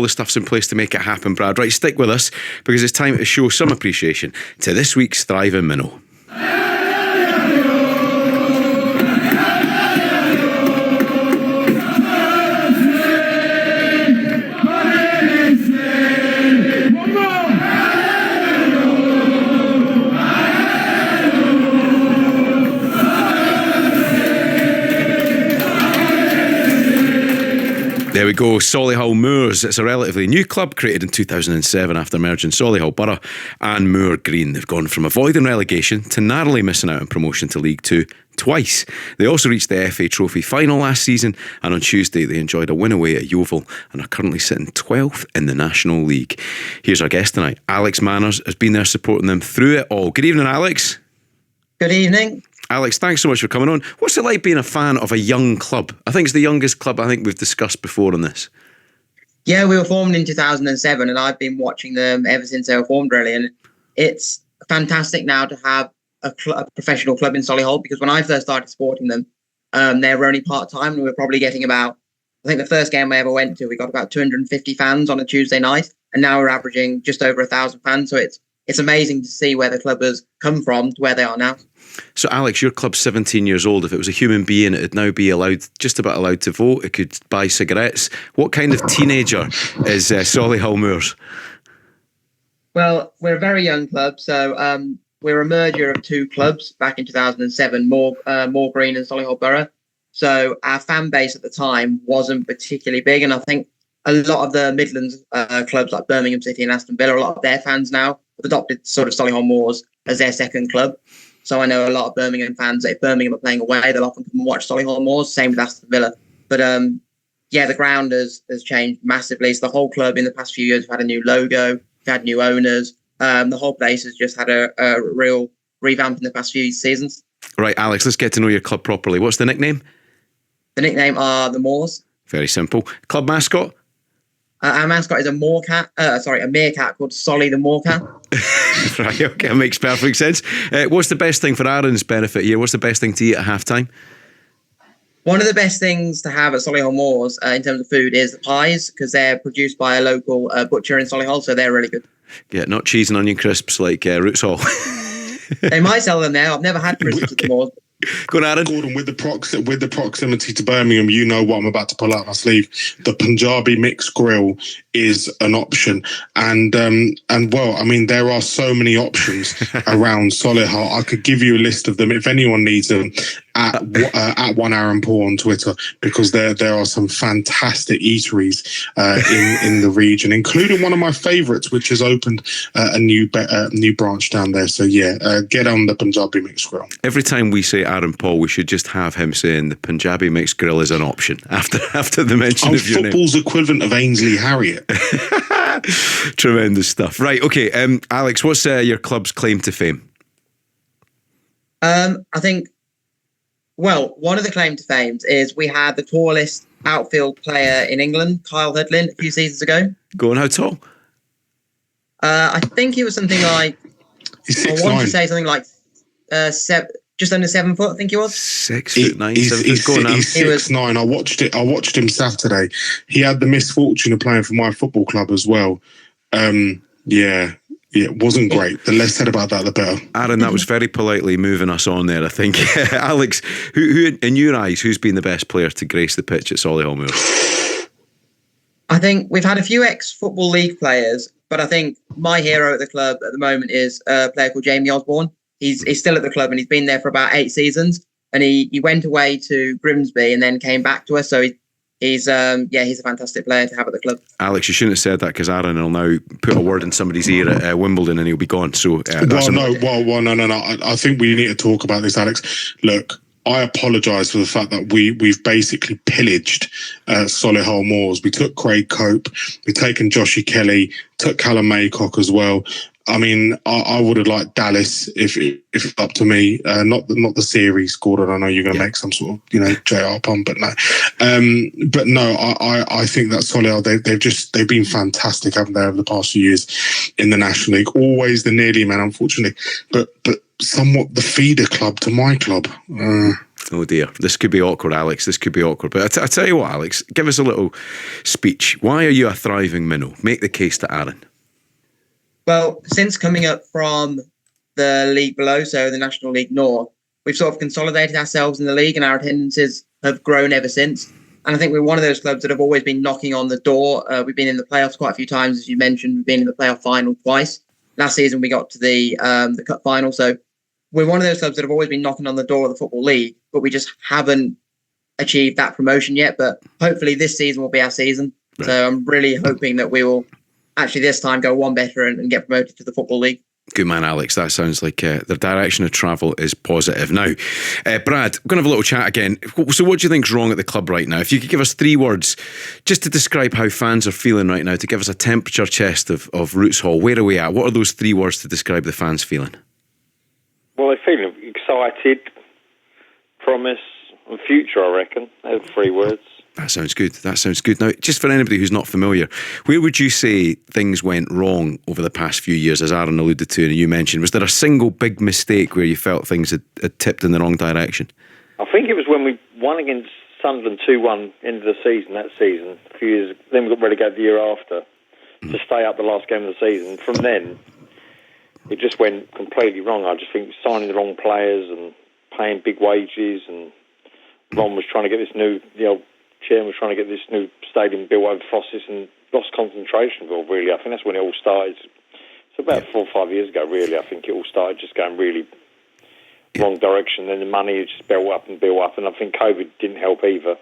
the stuff's in place to make it happen, Brad. Right, stick with us because it's time to show some appreciation to this week's thriving minnow. There we go, Solihull Moors. It's a relatively new club created in 2007 after merging Solihull Borough and Moor Green. They've gone from avoiding relegation to narrowly missing out on promotion to League Two twice. They also reached the FA Trophy final last season, and on Tuesday they enjoyed a win away at Yeovil and are currently sitting 12th in the National League. Here's our guest tonight. Alex Manners has been there supporting them through it all. Good evening, Alex. Good evening. Alex, thanks so much for coming on. What's it like being a fan of a young club? I think it's the youngest club I think we've discussed before on this. Yeah, we were formed in 2007 and I've been watching them ever since they were formed, really. And it's fantastic now to have a professional club in Solihull, because when I first started supporting them, they were only part-time and we were probably getting about, I think the first game I ever went to, we got about 250 fans on a Tuesday night, and now we're averaging just over 1,000 fans. So it's amazing to see where the club has come from to where they are now. So, Alex, your club's 17 years old. If it was a human being, it'd now be just about allowed to vote. It could buy cigarettes. What kind of teenager is Solihull Moors? Well, we're a very young club. So we're a merger of two clubs back in 2007, Moor Green and Solihull Borough. So our fan base at the time wasn't particularly big. And I think a lot of the Midlands clubs like Birmingham City and Aston Villa, a lot of their fans now have adopted sort of Solihull Moors as their second club. So I know a lot of Birmingham fans, if Birmingham are playing away, they'll often come and watch Solihull Moors, same with Aston Villa. But yeah, the ground has changed massively. So the whole club in the past few years, we've had a new logo, we've had new owners. The whole place has just had a real revamp in the past few seasons. Right, Alex, let's get to know your club properly. What's the nickname? The nickname are the Moors. Very simple. Club mascot? Our mascot is a meerkat called Solly the Moorcat. Right, okay, that makes perfect sense. What's the best thing for Aaron's benefit here? What's the best thing to eat at halftime? One of the best things to have at Solihull Moors in terms of food is the pies, because they're produced by a local butcher in Solihull, so they're really good. Yeah, not cheese and onion crisps like Roots Hall. They might sell them there. I've never had crisps at the Moors. Go on, Aaron. Gordon, with the proximity to Birmingham, you know what I'm about to pull out my sleeve. The Punjabi mixed grill is an option, and well, I mean, there are so many options around Solihull. I could give you a list of them if anyone needs them at 1 Aaron Paul on Twitter, because there are some fantastic eateries in the region, including one of my favourites, which has opened a new branch down there. So yeah, get on the Punjabi mixed grill. Every time we say Aaron Paul, we should just have him saying the Punjabi mixed grill is an option after the mention of your name. Football's equivalent of Ainsley Harriott. Tremendous stuff. Right, okay, Alex, what's your club's claim to fame? I think, well, one of the claim to fame is we had the tallest outfield player in England, Kyle Hudlin, a few seasons ago. Go on, how tall? I think he was something like, I want to say something like just under 7 foot, I think he was. 6'9". He's 6'9". I watched him Saturday. He had the misfortune of playing for my football club as well. Yeah, it wasn't great. The less said about that, the better. Aaron, that was very politely moving us on there, I think. Alex, who in your eyes, who's been the best player to grace the pitch at Solihull Moors? I think we've had a few ex-Football League players, but I think my hero at the club at the moment is a player called Jamie Osborne. He's still at the club and he's been there for about 8 seasons. And he went away to Grimsby and then came back to us. So he's a fantastic player to have at the club. Alex, you shouldn't have said that, because Aaron will now put a word in somebody's ear at Wimbledon and he'll be gone. So no. I think we need to talk about this, Alex. Look, I apologise for the fact that we've basically pillaged Solihull Moors. We took Craig Cope, we've taken Joshie Kelly, took Callum Maycock as well. I mean, I would have liked Dallas if it's up to me. Not the series, Gordon. I know you're going to make some sort of JR pun, but no. I think that Solihull, they've been fantastic, haven't they, over the past few years in the National League. Always the nearly man, unfortunately, but somewhat the feeder club to my club. Oh dear, this could be awkward, Alex. This could be awkward. But I tell you what, Alex, give us a little speech. Why are you a thriving minnow? Make the case to Aaron. Well, since coming up from the league below, so the National League North, we've sort of consolidated ourselves in the league, and our attendances have grown ever since. And I think we're one of those clubs that have always been knocking on the door. We've been in the playoffs quite a few times, as you mentioned. We've been in the playoff final twice. Last season, we got to the cup final. So we're one of those clubs that have always been knocking on the door of the Football League, but we just haven't achieved that promotion yet. But hopefully this season will be our season. Right. So I'm really hoping that we will actually this time go one better and get promoted to the Football League. Good man, Alex. That sounds like the direction of travel is positive. Now, Brad, we're going to have a little chat again. So what do you think's wrong at the club right now? If you could give us 3 words just to describe how fans are feeling right now, to give us a temperature chest of Roots Hall, where are we at? What are those 3 words to describe the fans feeling? Well, they're feeling excited, promise and future, I reckon. Those 3 words. That sounds good. That sounds good. Now, just for anybody who's not familiar, where would you say things went wrong over the past few years, as Aaron alluded to and you mentioned? Was there a single big mistake where you felt things had tipped in the wrong direction? I think it was when we won against Sunderland 2-1 into the season, that season, a few years. Then we got relegated the year after to stay up the last game of the season. From then, it just went completely wrong. I just think signing the wrong players and paying big wages, and Ron was trying to get this new, Chairman was trying to get this new stadium built over Frosses and lost concentration. Well, really, I think that's when it all started. It's about 4 or 5 years ago, really. I think it all started just going really wrong direction. Then the money just built up, and I think COVID didn't help either.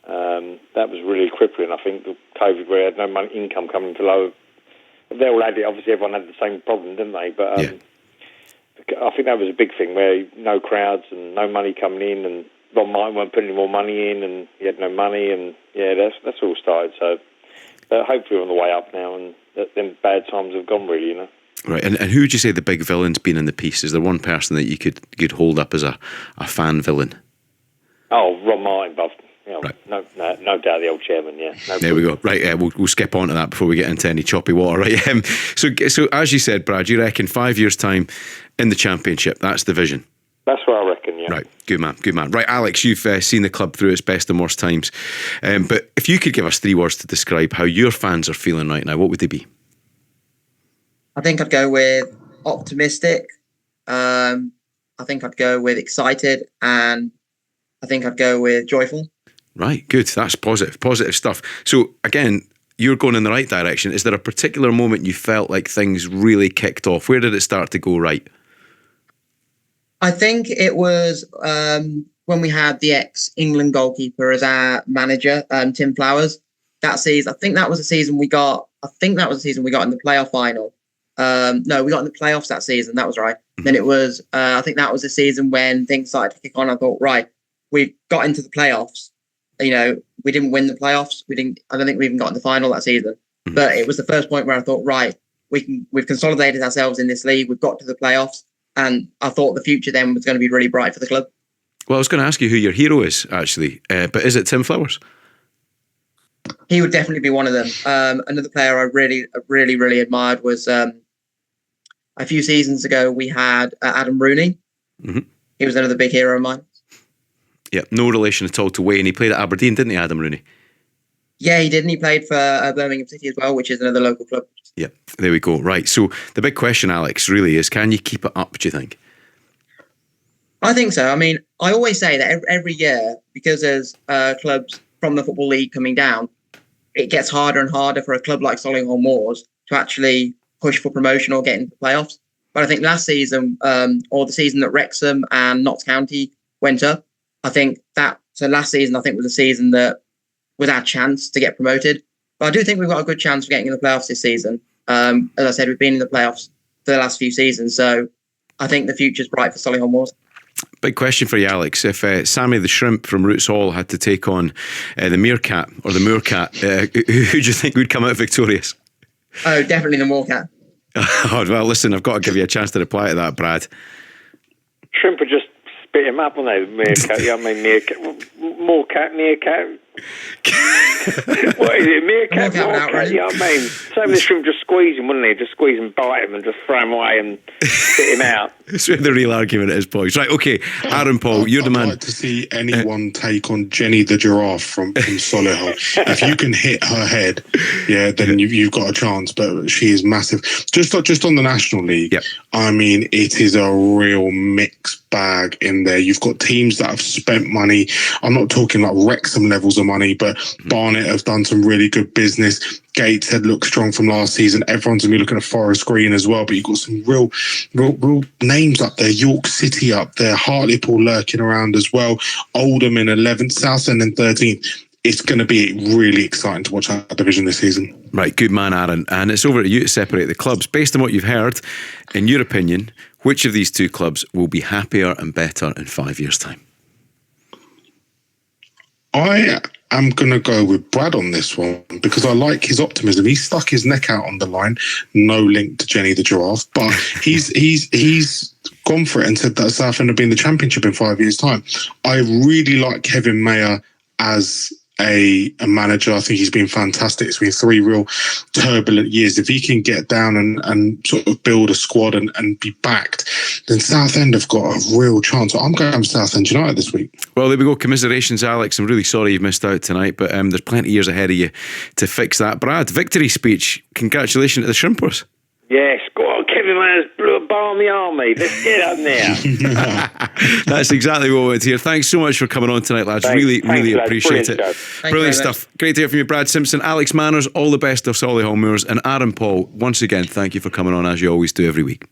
That was really crippling. I think the COVID, where had no money, income coming from low. They all had it. Obviously, everyone had the same problem, didn't they? But I think that was a big thing, where no crowds and no money coming in, and Ron Martin weren't putting any more money in, and he had no money, and that's all started. So hopefully we're on the way up now, and them bad times have gone, really, Right, and who would you say the big villain's been in the piece? Is there one person that you could hold up as a fan villain? Oh, Ron Martin, but right. No doubt the old chairman, There we go. Right, we'll skip on to that before we get into any choppy water. Right. So as you said, Brad, you reckon 5 years' time in the Championship? That's the vision. That's what I reckon, yeah. Right, good man. Right, Alex, you've seen the club through its best and worst times. But if you could give us 3 words to describe how your fans are feeling right now, what would they be? I think I'd go with optimistic. I think I'd go with excited. And I think I'd go with joyful. Right, good. That's positive stuff. So, again, you're going in the right direction. Is there a particular moment you felt like things really kicked off? Where did it start to go right? I think it was when we had the ex-England goalkeeper as our manager, Tim Flowers. That season, I think that was the season we got in the playoff final. No, we got in the playoffs that season. That was right. Mm-hmm. Then it was, I think that was the season when things started to kick on. I thought, right, we got into the playoffs. We didn't win the playoffs. I don't think we even got in the final that season. Mm-hmm. But it was the first point where I thought, right, we've consolidated ourselves in this league. We've got to the playoffs. And I thought the future then was going to be really bright for the club. Well, I was going to ask you who your hero is, actually. But is it Tim Flowers? He would definitely be one of them. Another player I really admired was a few seasons ago, we had Adam Rooney. Mm-hmm. He was another big hero of mine. Yeah, no relation at all to Wayne. He played at Aberdeen, didn't he, Adam Rooney? Yeah, he did. And he played for Birmingham City as well, which is another local club. Yeah, there we go. Right. So the big question, Alex, really is, can you keep it up, do you think? I think so. I mean, I always say that every year, because there's clubs from the Football League coming down, it gets harder and harder for a club like Solihull Moors to actually push for promotion or get into the playoffs. But I think last season, or the season that Wrexham and Notts County went up, last season, I think, was the season that was our chance to get promoted. But I do think we've got a good chance of getting in the playoffs this season. As I said, we've been in the playoffs for the last few seasons. So I think the future's bright for Solihull Moors. Big question for you, Alex. If Sammy the Shrimp from Roots Hall had to take on the Meerkat or the Moorcat, who do you think would come out victorious? Oh, definitely the Moorcat. Oh, well, listen, I've got to give you a chance to reply to that, Brad. Shrimp would just spit him up, wouldn't they? Meerkat, Meerkat. Moorcat, Meerkat. What is it, meerkat? Walk out and outrun him. You know what I mean? Same with shrimp, just squeeze him, wouldn't he? Just squeeze him, bite him, and just throw him away and spit him out. That's where the real argument is, boys. Right, okay. Aaron Paul, you're the man. I'd like to see anyone take on Jenny the giraffe from Solihull. If you can hit her head, then you've got a chance. But she is massive. Just on the National League, Yep. I mean, it is a real mixed bag in there. You've got teams that have spent money. I'm not talking like Wrexham levels of money, but Barnet have done some really good business. Gateshead looks strong from last season. Everyone's going to be looking at Forest Green as well, but you've got some real names up there. York City up there, Hartlepool lurking around as well. Oldham in 11th, Southend in 13th. It's going to be really exciting to watch that division this season. Right, good man, Aaron. And it's over to you to separate the clubs. Based on what you've heard, in your opinion, which of these two clubs will be happier and better in 5 years' time? I am going to go with Brad on this one because I like his optimism. He stuck his neck out on the line. No link to Jenny the giraffe, but he's gone for it and said that Southend have been the Championship in 5 years' time. I really like Kevin Mayer as a manager. I think he's been fantastic. It's been 3 real turbulent years. If he can get down and sort of build a squad and be backed, then Southend have got a real chance. I'm going to Southend United this week. Well, there we go. Commiserations, Alex. I'm really sorry you've missed out tonight, but there's plenty of years ahead of you to fix that. Brad, victory speech. Congratulations to the Shrimpers. Yes, go on, Kevin Manners, blew a bar on the army. Let's get up now. That's exactly what we want to hear. Thanks so much for coming on tonight, lads. Thanks, Really lads. appreciate Brilliant it. show. Brilliant stuff. Great to hear from you, Brad Simpson, Alex Manners. All the best of Solihull Moors, and Aaron Paul. Once again, thank you for coming on as you always do every week.